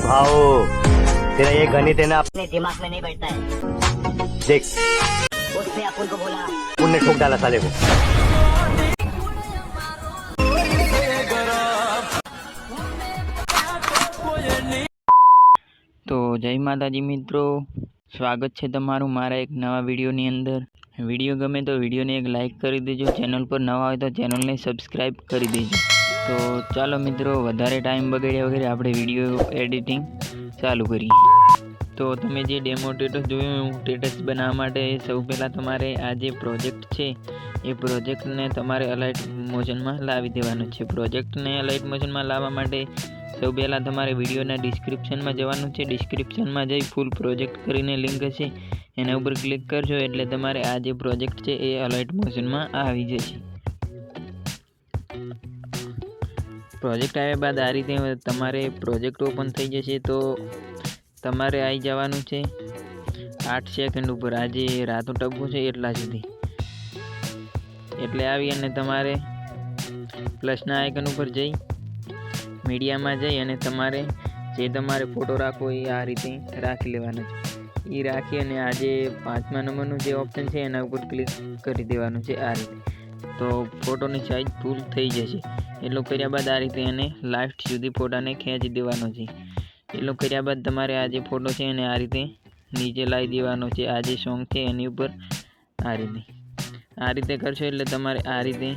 भाओ तेरा ये गणित है ना अपने दिमाग में नहीं बैठता है। देख उसने अपन को बोला उनने ठोक डाला साले को। તો જય માતાજી મિત્રો, સ્વાગત છે તમારું મારા એક નવા વિડીયોની અંદર। વિડીયો ગમે તો વિડીયોને એક લાઇક કરી દેજો, ચેનલ પર નવા હોય તો ચેનલને સબસ્ક્રાઈબ કરી દેજો। તો ચાલો મિત્રો, વધારે ટાઈમ બગાડ્યા વગર આપણે વિડીયો એડિટિંગ ચાલુ કરીએ। તો તમે જે ડેમો સ્ટેટસ જોયું, સ્ટેટસ બનાવવા માટે સૌ પહેલાં તમારે આ જે પ્રોજેક્ટ છે એ પ્રોજેક્ટને તમારે અલાઇટ મોશનમાં લાવી દેવાનું છે। પ્રોજેક્ટને અલાઇટ મોશનમાં લાવવા માટે સૌ પહેલાં તમારે વિડીયોના ડિસ્ક્રિપ્શનમાં જવાનું છે। ડિસ્ક્રિપ્શનમાં જઈ ફૂલ પ્રોજેક્ટ કરીને લિંક હશે, એના ઉપર ક્લિક કરજો એટલે તમારે આ જે પ્રોજેક્ટ છે એ અલાઇટ મોશનમાં આવી જશે। પ્રોજેક્ટ આવ્યા બાદ આ રીતે તમારે પ્રોજેક્ટ ઓપન થઈ જશે। તો તમારે આવી જવાનું છે 8 સેકન્ડ ઉપર, આ જે રાતો ટપકું છે એટલા સુધી, એટલે આવી અને તમારે પ્લસના આઇકન ઉપર જઈ મીડિયામાં જઈ અને તમારે જે તમારે ફોટો રાખવો એ આ રીતે રાખી લેવાનો છે। એ રાખી અને આ જે 5મા નંબરનું જે ઓપ્શન છે એના ઉપર ક્લિક કરી દેવાનું છે આ રીતે। તો ફોટોની સાઇઝ ફૂલ થઈ જશે। એટલું કર્યા બાદ આ રીતે એને લાસ્ટ સુધી ફોટાને ખેંચી દેવાનો છે। એટલું કર્યા બાદ તમારે આ જે ફોટો છે એને આ રીતે નીચે લાવી દેવાનો છે, આ જે સોંગ છે એની ઉપર આ રીતે કરશો એટલે તમારે આ રીતે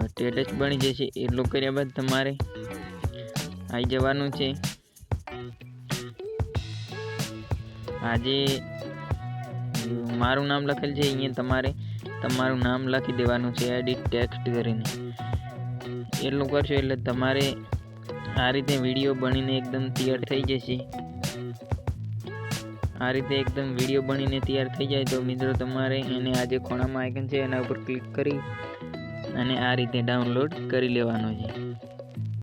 સ્ટેટસ બની જશે। એટલું કર્યા બાદ તમારે આવી જવાનું છે આજે મારું નામ લખેલ છે અહીંયા તમારે તમારું નામ લખી દેવાનું છે એડિટ ટેક્સ્ટ કરીને। એટલું કરશો એટલે તમારે આ રીતે વિડીયો બનીને એકદમ તૈયાર થઈ જશે। આ રીતે એકદમ વિડીયો બનીને તૈયાર થઈ જાય તો મિત્રો તમારે એને આ જે ખૂણામાં આઇકન છે એના ઉપર ક્લિક કરી અને આ રીતે ડાઉનલોડ કરી લેવાનો છે।